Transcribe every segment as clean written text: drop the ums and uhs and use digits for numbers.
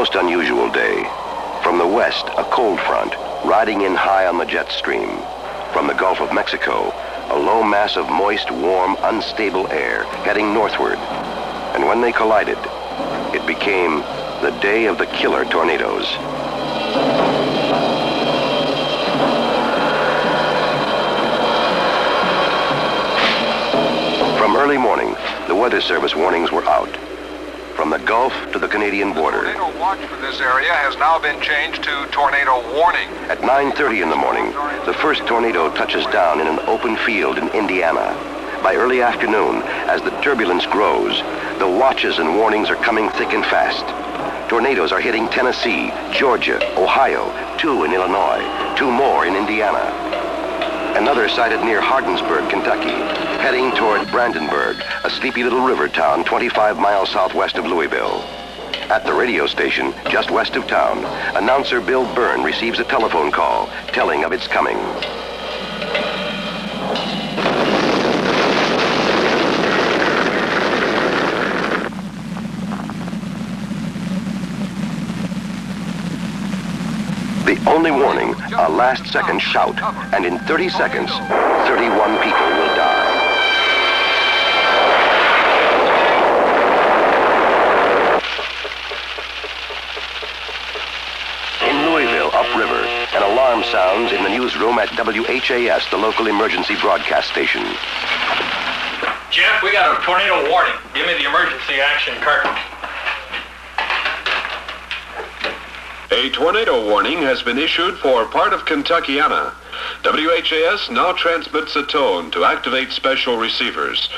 most unusual day. From the west, a cold front, riding in high on the jet stream. From the Gulf of Mexico, a low mass of moist, warm, unstable air heading northward. And when they collided, it became the day of the killer tornadoes. From early morning, the Weather Service warnings were out. From the Gulf to the Canadian border. The tornado watch for this area has now been changed to tornado warning. At 9:30 in the morning, the first tornado touches down in an open field in Indiana. By early afternoon, as the turbulence grows, the watches and warnings are coming thick and fast. Tornadoes are hitting Tennessee, Georgia, Ohio, 2 in Illinois, 2 more in Indiana. Another sighted near Hardinsburg, Kentucky, heading toward Brandenburg, a sleepy little river town 25 miles southwest of Louisville. At the radio station, just west of town, announcer Bill Byrne receives a telephone call telling of its coming. The only warning, a last-second shout, and in 30 seconds, 31 people will die. In Louisville, upriver, an alarm sounds in the newsroom at WHAS, the local emergency broadcast station. Jeff, we got a tornado warning. Give me the emergency action curtain. A tornado warning has been issued for part of Kentuckiana. WHAS now transmits a tone to activate special receivers.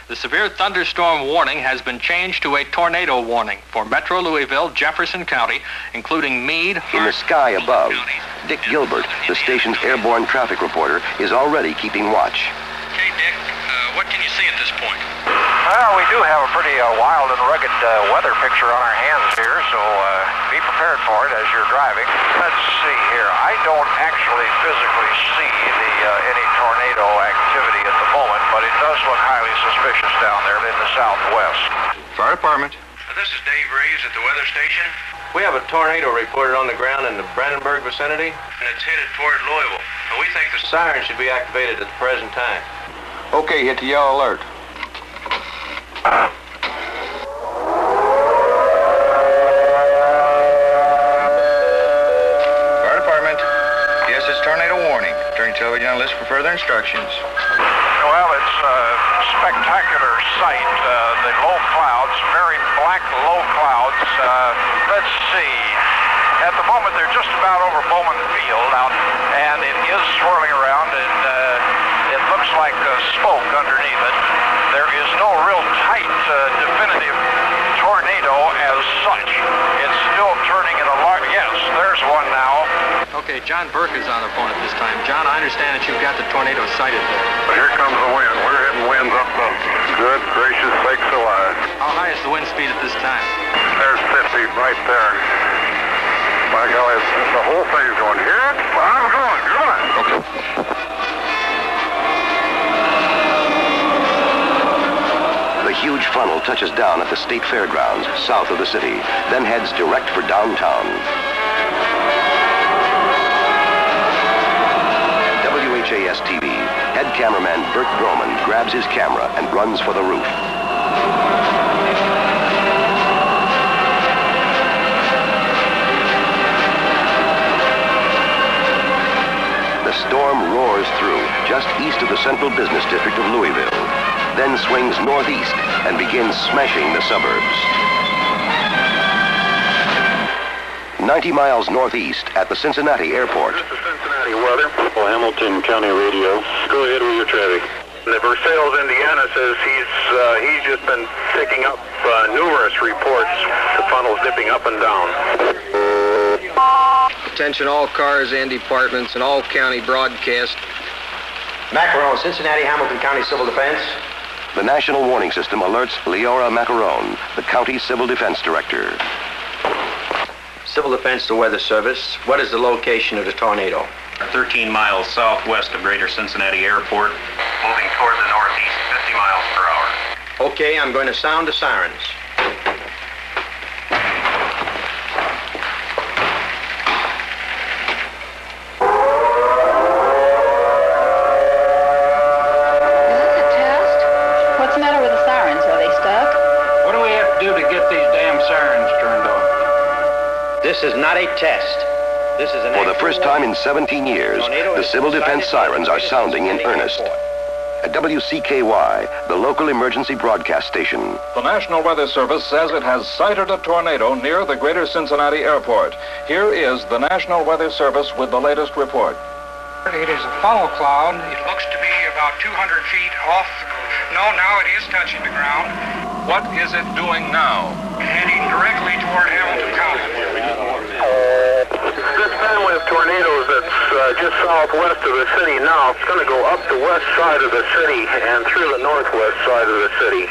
The severe thunderstorm warning has been changed to a tornado warning for Metro Louisville, Jefferson County, including Meade, In the sky above, Dick Gilbert, the station's airborne traffic reporter, is already keeping watch. Okay, Dick, what can you see at this point? Well, we do have a pretty wild and rugged weather picture on our hands here, so be prepared for it as you're driving. Let's see here. I don't actually physically see any tornado activity at the moment, but it does look highly suspicious down there in the southwest. Fire department. This is Dave Reeves at the weather station, We have a tornado reported on the ground in the Brandenburg vicinity. and it's headed toward Louisville. And we think the Siren should be activated at the present time. Okay, hit the yellow alert. Fire department. Yes, it's tornado warning. Turn your television on list for further instructions. Well, it's a spectacular sight. The low clouds, very black low clouds. Let's see. At the moment, they're just about over Bowman Field out, and it is swirling around, and it looks like smoke underneath it. There is no real tight, definitive tornado as such. It's still turning in a large... Yes, there's one now. Okay, John Burke is on the phone at this time. John, I understand that you've got the tornado sighted there. Here comes the wind. We're hitting winds up the... Good gracious sakes alive. How high is the wind speed at this time? There's 50 right there. By golly, the whole thing's going, hear it? I'm going, come on. Okay. The huge funnel touches down at the state fairgrounds south of the city, then heads direct for downtown. WHAS TV, head cameraman Bert Broman grabs his camera and runs for the roof. The storm roars through just east of the central business district of Louisville, then swings northeast and begins smashing the suburbs. 90 miles northeast at the Cincinnati airport. This is Cincinnati weather. Hamilton County Radio. Go ahead with your traffic. The Versailles, Indiana says he's just been picking up numerous reports. The funnel's dipping up and down. Attention all cars and departments and all county broadcast. Macaron, Cincinnati, Hamilton County Civil Defense. The National Warning System alerts Leora Macaron, the county civil defense director. Civil Defense to Weather Service. What is the location of the tornado? 13 miles southwest of Greater Cincinnati Airport, moving toward the northeast, 50 miles per hour. Okay, I'm going to sound the sirens. This is not a test. This is an For the first time in 17 years, the civil defense sirens are sounding in earnest. At WCKY, the local emergency broadcast station. The National Weather Service says it has sighted a tornado near the Greater Cincinnati Airport. Here is the National Weather Service with the latest report. It is a funnel cloud. It looks to be about 200 feet off. No, now it is touching the ground. What is it doing now? Heading directly toward Hamilton County. This family of tornadoes that's just southwest of the city now, it's going to go up the west side of the city and through the northwest side of the city.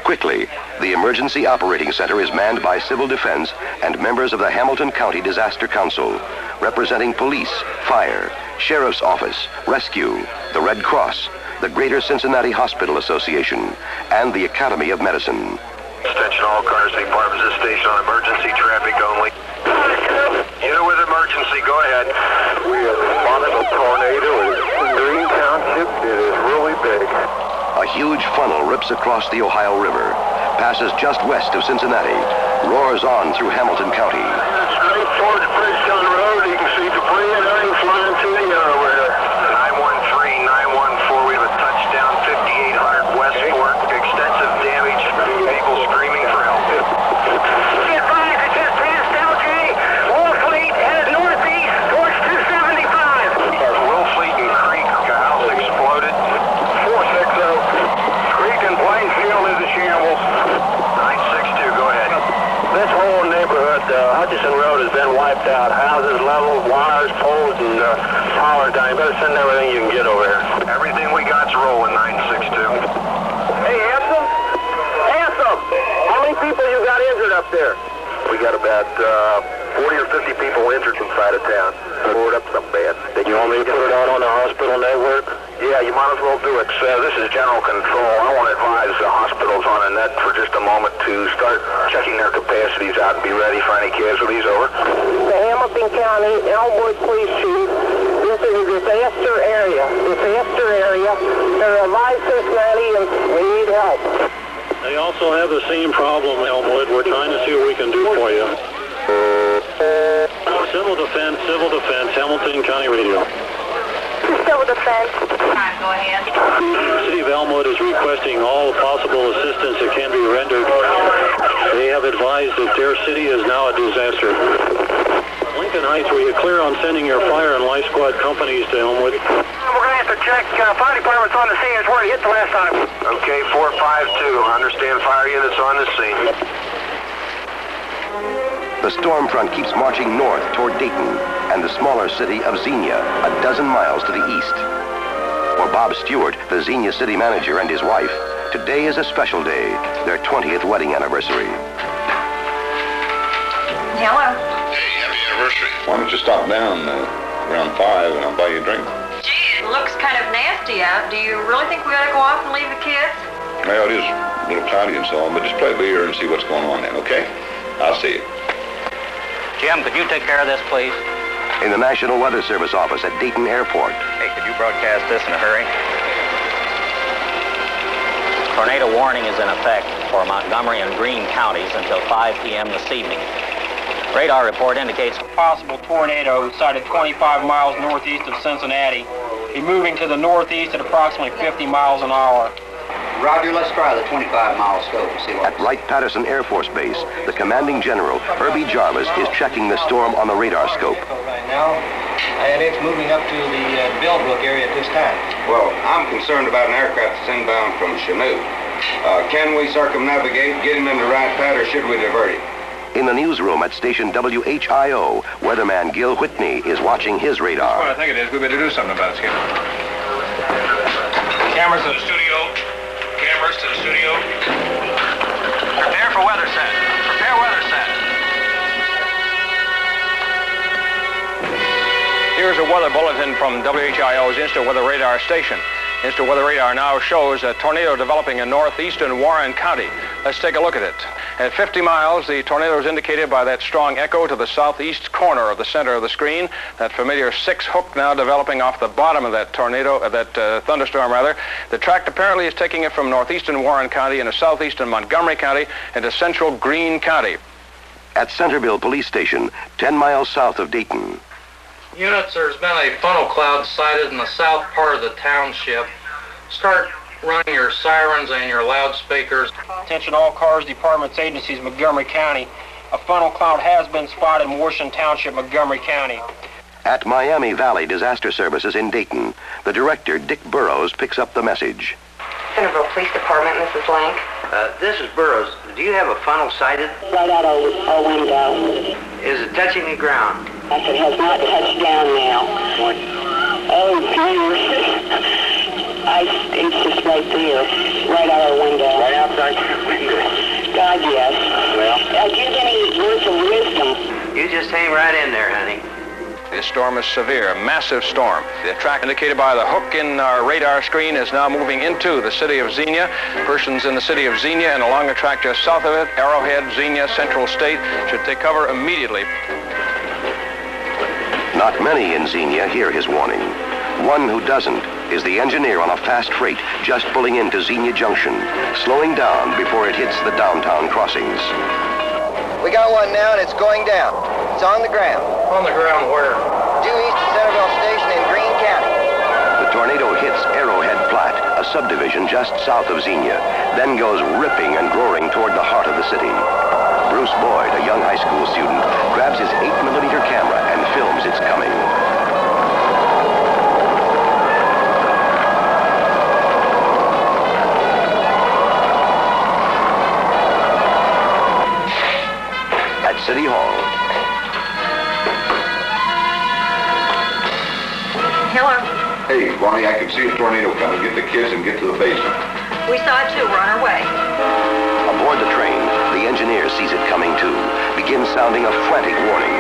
Quickly, the Emergency Operating Center is manned by civil defense and members of the Hamilton County Disaster Council, representing police, fire, sheriff's office, rescue, the Red Cross, the Greater Cincinnati Hospital Association, and the Academy of Medicine. Attention all cars and departments of the station on emergency traffic only. Unit with emergency, go ahead. We have spotted a tornado in Green Township. It is really big. A huge funnel rips across the Ohio River, passes just west of Cincinnati, roars on through Hamilton County. Straight towards Bridgetown Road, you can see debris and everything flying to the over there. 913, 914, we have a touchdown 5800 westport. Extensive damage, people screaming for help. Be advised, it just passed LG. Wolfleet headed northeast towards 275. Wolfleet and Creek, a house exploded. 460. Creek and Plainfield is a shambles. 962, go ahead. This whole neighborhood, Hutchison Road, has been wiped out. Houses leveled, wires, poles, and power down. You better send everything you can get over here. Everything we got's rolling, 962. Hey, Handsome? Handsome! How many people you got injured up there? We got about 40 or 50 people injured inside of town. Blew it up something bad. You want me to put it out on the hospital network? Yeah, you might as well do it. This is General Control. I want to advise the hospitals on the net for just a moment to start checking their capacities out and be ready for any casualties. Over. The Hamilton County Elmwood Police Chief. This is a disaster area. They're alive Cincinnati and we need help. They also have the same problem, Elmwood. We're trying to see what we can do for you. Civil Defense, Hamilton County Radio. Civil Defense. Go ahead. The City of Elmwood is requesting all possible assistance that can be rendered. They have advised that their city is now a disaster. Lincoln Heights, were you clear on sending your fire and life squad companies to Elmwood? We're going to have to check. Fire department's on the scene. It's where it hit the last time. Okay, 452. Understand fire units on the scene. The storm front keeps marching north toward Dayton and the smaller city of Xenia, a dozen miles to the east. For Bob Stewart, the Xenia city manager, and his wife, today is a special day, their 20th wedding anniversary. Hello. Hey, happy anniversary. Why don't you stop down around 5 and I'll buy you a drink? Gee, it looks kind of nasty out. Do you really think we ought to go off and leave the kids? Well, it is a little cloudy and so on, but just play by ear and see what's going on then, okay? I'll see you. Jim, could you take care of this, please? In the National Weather Service office at Dayton Airport. Hey, could you broadcast this in a hurry? Tornado warning is in effect for Montgomery and Greene counties until 5 p.m. this evening. Radar report indicates A possible tornado sighted 25 miles northeast of Cincinnati. Be moving to the northeast at approximately 50 miles an hour. Roger, let's try the 25-mile scope and see what... At Wright-Patterson Air Force Base, the commanding general, Herbie Jarvis, is checking the storm on the radar scope. Right now, and it's moving up to the Bellbrook area at this time. Well, I'm concerned about an aircraft that's inbound from Chanute. Can we circumnavigate, get him into right pad, or should we divert him? In the newsroom at station WHIO, weatherman Gil Whitney is watching his radar. Well, I think it is. We better do something about it, Skip. Cameras to the studio. Cameras to the studio. Prepare for weather set. Prepare weather set. Here's a weather bulletin from WHIO's Insta Weather Radar station. Insta Weather Radar now shows a tornado developing in northeastern Warren County. Let's take a look at it. At 50 miles, the tornado is indicated by that strong echo to the southeast corner of the center of the screen. That familiar 6 hook now developing off the bottom of that tornado, thunderstorm rather. The track apparently is taking it from northeastern Warren County into southeastern Montgomery County into central Greene County. At Centerville Police Station, 10 miles south of Dayton. Units, there's been a funnel cloud sighted in the south part of the township. Start running your sirens and your loudspeakers. Attention all cars, departments, agencies, Montgomery County. A funnel cloud has been spotted in Washington Township, Montgomery County. At Miami Valley Disaster Services in Dayton, the director, Dick Burrows, picks up the message. Centerville Police Department, Mrs. Blank. This is Burrows. Do you have a funnel sighted? Right out our window. Is it touching the ground? It has not touched down now. Oh, Peter. It's just right there. Right out our window. Right outside your window? God, yes. Well. Give any words of wisdom. You just hang right in there, honey. This storm is severe, a massive storm. The track indicated by the hook in our radar screen is now moving into the city of Xenia. Persons in the city of Xenia and along the track just south of it, Arrowhead, Xenia, Central State, should take cover immediately. Not many in Xenia hear his warning. One who doesn't is the engineer on a fast freight just pulling into Xenia Junction, slowing down before it hits the downtown crossings. We got one now and it's going down. It's on the ground. On the ground where? Due east of Centerville Station in Greene County. The tornado hits Arrowhead Flat, a subdivision just south of Xenia, then goes ripping and roaring toward the heart of the city. Bruce Boyd, a young high school student, grabs his 8mm camera and films its coming. At City Hall. Hello. Hey, Bonnie, I can see a tornado coming. Get the kids and get to the basement. We saw it too. We're on our way. Aboard the train, the engineer sees it coming too, begins sounding a frantic warning.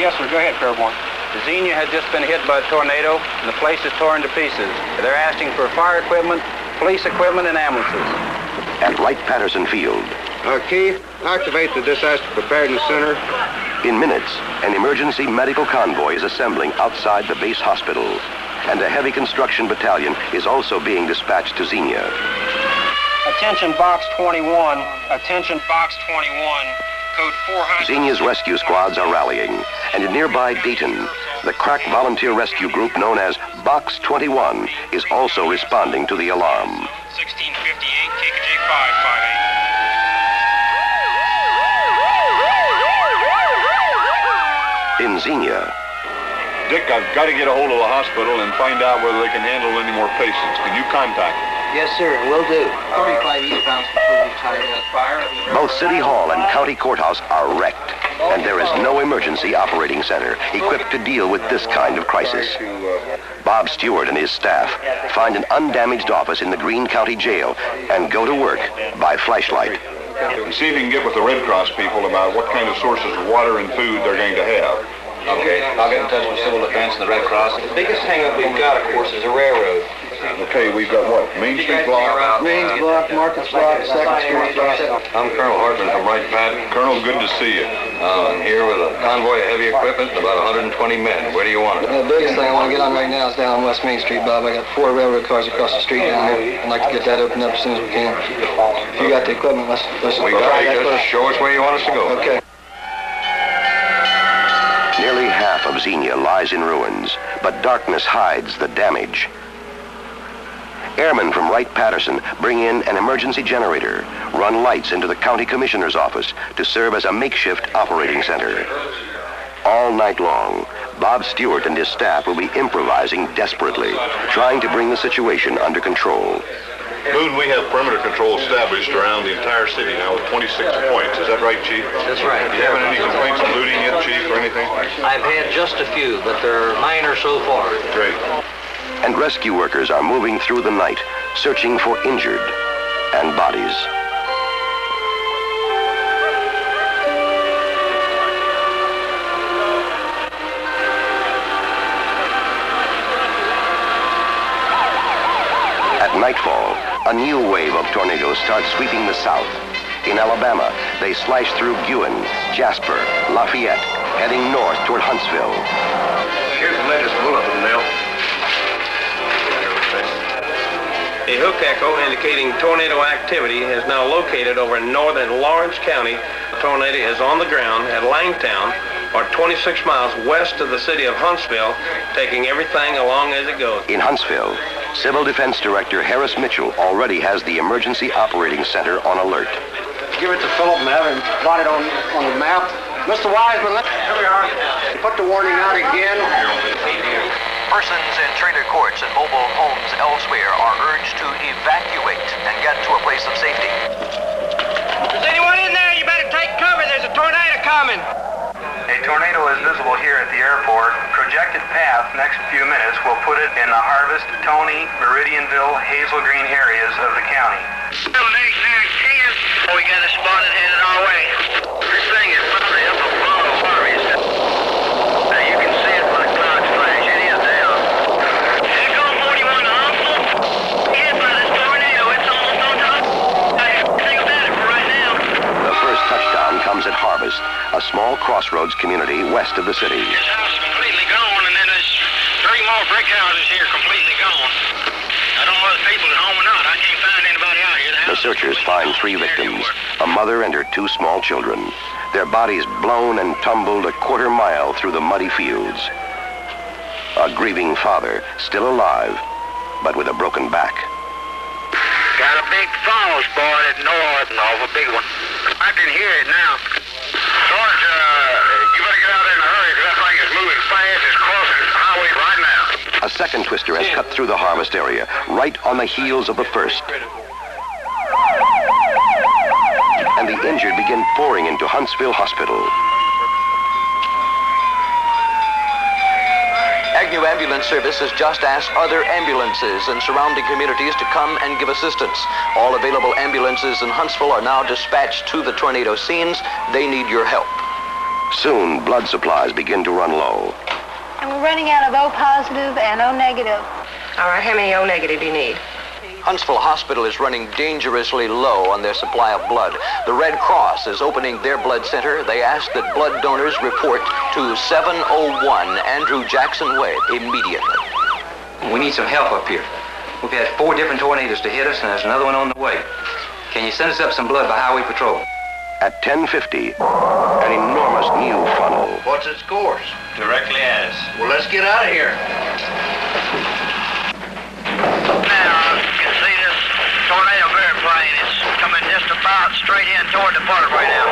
Yes, sir. Go ahead, Fairborn. Xenia has just been hit by a tornado, and the place is torn to pieces. They're asking for fire equipment, police equipment, and ambulances. At Wright-Patterson Field. Keith, activate the Disaster Preparedness Center. In minutes, an emergency medical convoy is assembling outside the base hospital, and a heavy construction battalion is also being dispatched to Xenia. Attention, Box 21. Attention, Box 21. Code 400. Xenia's rescue squads are rallying, and in nearby Dayton, the crack volunteer rescue group known as Box 21 is also responding to the alarm. 1658, KKJ 558. In Xenia. Dick, I've got to get a hold of the hospital and find out whether they can handle any more patients. Can you contact them? Yes, sir. Will do. 35 eastbound before we tied up. Both City Hall and County Courthouse are wrecked, and there is no emergency operating center equipped to deal with this kind of crisis. Bob Stewart and his staff find an undamaged office in the Greene County Jail and go to work by flashlight. And see if you can get with the Red Cross people about what kind of sources of water and food they're going to have. Okay, I'll get in touch with Civil Defense and the Red Cross. The biggest hang-up we've got, of course, is a railroad. Okay, we've got what? Main Street block? Main block, Market block, 2nd Street block. I'm Colonel Hartman from Wright Pat. Colonel, good to see you. I'm here with a convoy of heavy equipment and about 120 men. Where do you want it? The biggest thing I want to get on right now is down on West Main Street, Bob. I got 4 railroad cars across the street down there. I'd like to get that opened up as soon as we can. If you got the equipment, let's we got it. Just show us where you want us to go. Okay. Nearly half of Xenia lies in ruins, but darkness hides the damage. Airmen from Wright-Patterson bring in an emergency generator, run lights into the county commissioner's office to serve as a makeshift operating center. All night long, Bob Stewart and his staff will be improvising desperately, trying to bring the situation under control. Boone, we have perimeter control established around the entire city now with 26 points. Is that right, Chief? That's right. Do you have any complaints of looting yet, Chief, or anything? I've had just a few, but they're minor so far. Great. And rescue workers are moving through the night, searching for injured and bodies. At nightfall, a new wave of tornadoes starts sweeping the south. In Alabama, they slash through Guin, Jasper, Lafayette, heading north toward Huntsville. Here's the latest bulletin, Nell. A hook echo indicating tornado activity is now located over northern Lawrence County. The tornado is on the ground at Langtown, or 26 miles west of the city of Huntsville, taking everything along as it goes. In Huntsville, Civil Defense Director Harris Mitchell already has the Emergency Operating Center on alert. Give it to Philip and have him plot it on the map. Mr. Wiseman, here we are. Put the warning out again. Persons in trailer courts and mobile homes elsewhere are urged to evacuate and get to a place of safety. Is anyone in there? You better take cover. There's a tornado coming. A tornado is visible here at the airport. Projected path next few minutes will put it in the Harvest, Tony, Meridianville, Hazel Green areas of the county. We got a spot that headed our way. This thing is probably up above Harvest. Now you can see it when the clouds flash. It is down. Echo 41 to Huntsville. Hit by this tornado. It's almost on top. Think about it for right now. The first touchdown comes at Harvest, a small crossroads community west of the city. This house is completely gone, and then there's 3 more brick houses here completely gone. I don't know if people at home or not. I can't find anybody out here. The searchers find 3 victims, a mother and her 2 small children. Their bodies blown and tumbled a quarter mile through the muddy fields. A grieving father, still alive, but with a broken back. Got a big falls, boy, at north, a big one. I can hear it now. Sarge, you better get out there in a hurry, because that thing is moving fast. It's crossing the highway right now. A second twister has cut through the Harvest area, right on the heels of the first. And the injured begin pouring into Huntsville Hospital. Agnew Ambulance Service has just asked other ambulances in surrounding communities to come and give assistance. All available ambulances in Huntsville are now dispatched to the tornado scenes. They need your help. Soon, blood supplies begin to run low. And we're running out of O positive and O negative. All right, how many O negative do you need? Huntsville Hospital is running dangerously low on their supply of blood. The Red Cross is opening their blood center. They ask that blood donors report to 701 Andrew Jackson Way immediately. We need some help up here. We've had 4 different tornadoes to hit us, and there's another one on the way. Can you send us up some blood by highway patrol? At 10:50, an enormous new funnel. What's its course? Directly at us. Well, let's get out of here. Tornado airplane is coming just about straight in toward the park right now.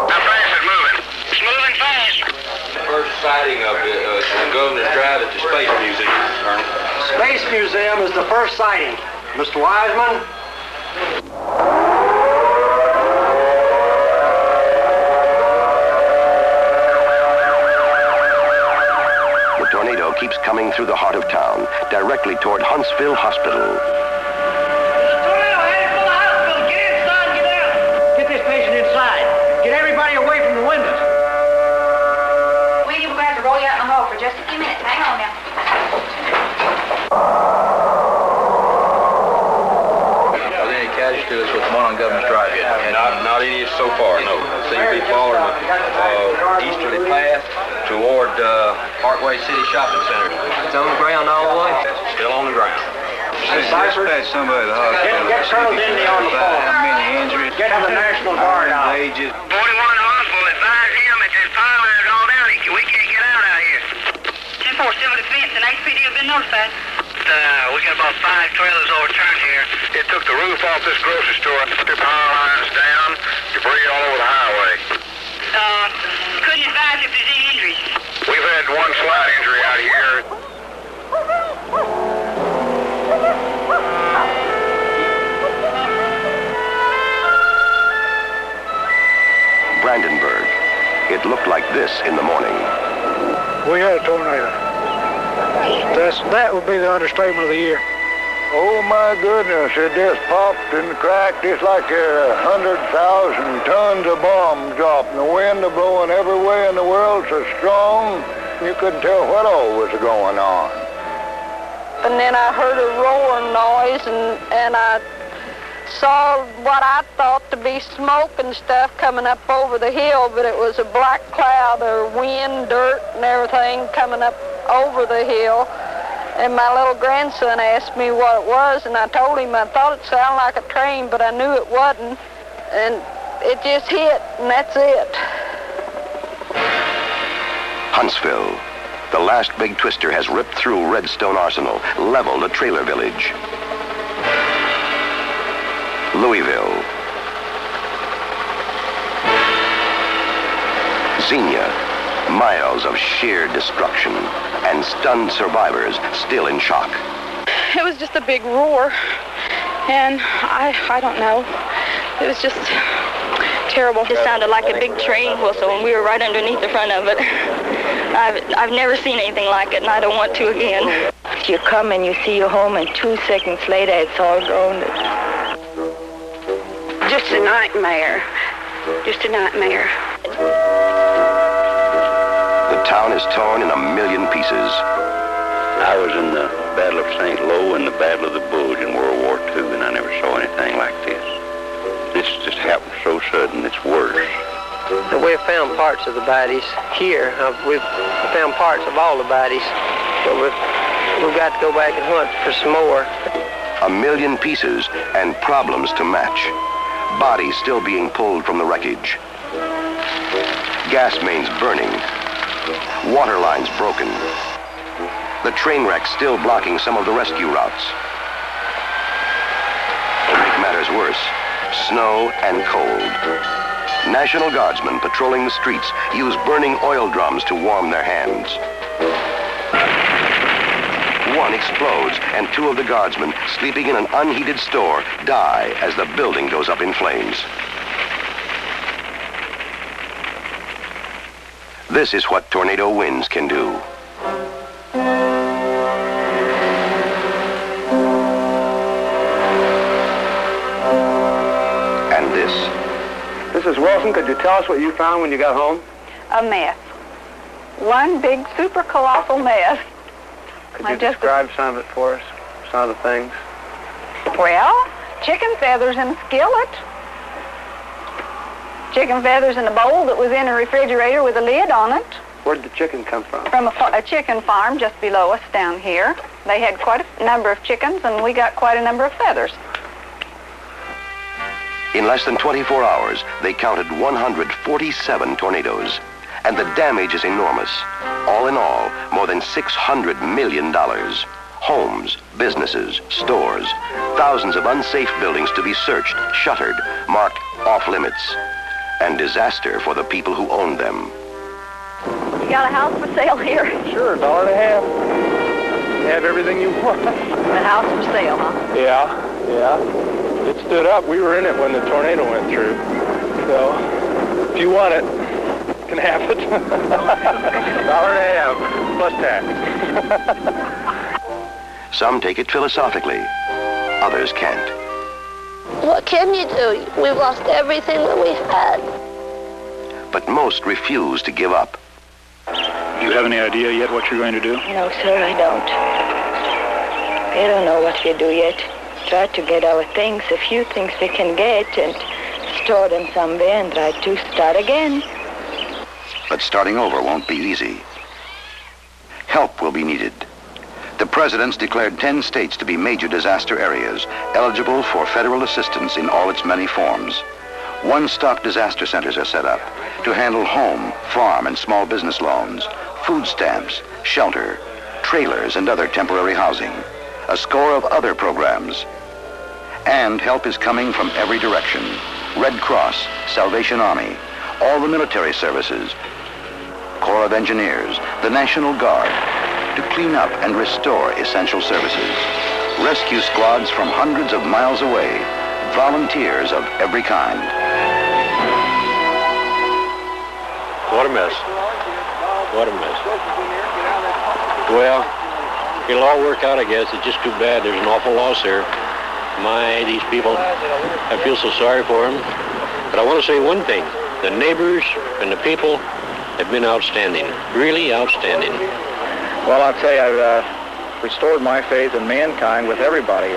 How fast is it moving? It's moving fast. First sighting of the Governor's Drive at the Space Museum, Colonel. Space Museum is the first sighting. Mr. Wiseman? The tornado keeps coming through the heart of town, directly toward Huntsville Hospital. Get everybody away from the windows. We're going to have to roll you out in the hall for just a few minutes. Hang on now. Are there any casualties with the one on Governor's Drive? Not any so far, no. Seem to be following the easterly path toward Parkway City Shopping Center. It's on the ground all the way? Still on the ground. Dispatch somebody to the hospital. Get Colonel Denny on the phone. How many injuries? Get to the National Guard out. 41 Huntsville, advise him that there's power lines all down here. We can't get out here. 10-4 Civil Defense and HPD have been notified. We got about 5 trailers overturned here. It took the roof off this grocery store, put the power lines down, debris all over the highway. Couldn't advise if there's any injuries. We've had 1 slight injury out here. Brandenburg. It looked like this in the morning. We had a tornado. That would be the understatement of the year. Oh my goodness, it just popped and cracked just like 100,000 tons of bomb dropped. And the wind blowing every way in the world so strong, you couldn't tell what all was going on. And then I heard a roaring noise, and I saw what I thought to be smoke and stuff coming up over the hill, but it was a black cloud of wind, dirt, and everything coming up over the hill. And my little grandson asked me what it was, and I told him I thought it sounded like a train, but I knew it wasn't. And it just hit, and that's it. Huntsville. The last big twister has ripped through Redstone Arsenal, leveled a trailer village. Louisville. Xenia. Miles of sheer destruction and stunned survivors still in shock. It was just a big roar, and I don't know. It was just terrible. It sounded like a big train whistle, and we were right underneath the front of it. I've never seen anything like it, and I don't want to again. You come and you see your home, and 2 seconds later, it's all gone. Just a nightmare. Just a nightmare. The town is torn in a million pieces. I was in the Battle of St. Lo and the Battle of the Bulge in World War II, and I never saw anything like this. This just happened so sudden, it's worse. We've found parts of the bodies here. We've found parts of all the bodies, but we've got to go back and hunt for some more. A million pieces and problems to match. Bodies still being pulled from the wreckage. Gas mains burning. Water lines broken. The train wreck still blocking some of the rescue routes. To make matters worse, snow and cold. National Guardsmen patrolling the streets use burning oil drums to warm their hands. One explodes, and 2 of the Guardsmen, sleeping in an unheated store, die as the building goes up in flames. This is what tornado winds can do. And this. Mrs. Wilson, could you tell us what you found when you got home? A mess. One big, super colossal mess. Could you describe some of it for us? Some of the things? Well, chicken feathers in a skillet. Chicken feathers in a bowl that was in a refrigerator with a lid on it. Where did the chicken come from? From a chicken farm just below us down here. They had quite a number of chickens, and we got quite a number of feathers. In less than 24 hours, they counted 147 tornadoes. And the damage is enormous. All in all, more than $600 million. Homes, businesses, stores, thousands of unsafe buildings to be searched, shuttered, marked off limits. And disaster for the people who owned them. You got a house for sale here? Sure, $1.50. You have everything you want. A house for sale, huh? Yeah. It stood up. We were in it when the tornado went through. So, if you want it, you can have it. $1.50 plus tax. Some take it philosophically. Others can't. What can you do? We've lost everything that we had. But most refuse to give up. Do you have any idea yet what you're going to do? No, sir, I don't. I don't know what we do yet. Try to get our things, a few things we can get, and store them somewhere and try to start again. But starting over won't be easy. Help will be needed. The president's declared 10 states to be major disaster areas, eligible for federal assistance in all its many forms. One-stop disaster centers are set up to handle home, farm, and small business loans, food stamps, shelter, trailers, and other temporary housing. A score of other programs. And help is coming from every direction. Red Cross, Salvation Army, all the military services, Corps of Engineers, the National Guard, to clean up and restore essential services. Rescue squads from hundreds of miles away, volunteers of every kind. What a mess. What a mess. Well, it'll all work out, I guess. It's just too bad. There's an awful loss there. My, these people, I feel so sorry for them. But I want to say one thing. The neighbors and the people have been outstanding, really outstanding. Well, I'll tell you, I've restored my faith in mankind with everybody.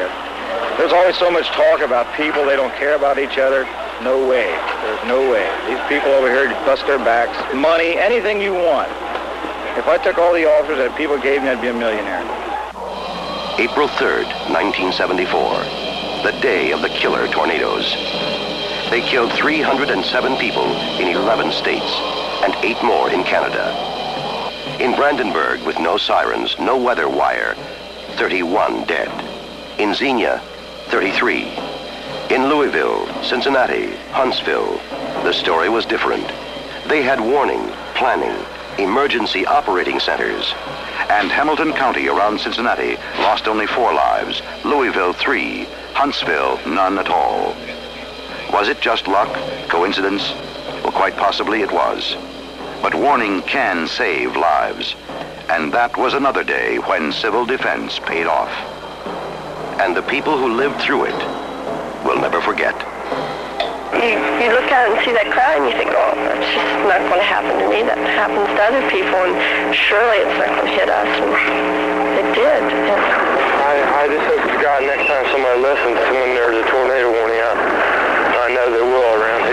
There's always so much talk about people, they don't care about each other. No way. There's no way. These people over here bust their backs. Money, anything you want. If I took all the offers that people gave me, I'd be a millionaire. April 3rd, 1974, the day of the killer tornadoes. They killed 307 people in 11 states and 8 more in Canada. In Brandenburg, with no sirens, no weather wire, 31 dead. In Xenia, 33. In Louisville, Cincinnati, Huntsville, the story was different. They had warning, planning, emergency operating centers. And Hamilton County around Cincinnati lost only 4 lives, Louisville 3, Huntsville none at all. Was it just luck, coincidence? Well, quite possibly it was. But warning can save lives. And that was another day when civil defense paid off. And the people who lived through it will never forget. You look out and see that crowd and you think, oh, that's just not going to happen to me. That happens to other people, and surely it's not going to hit us. And it did. I just hope to God next time somebody listens to when there's a tornado warning out. I know there will around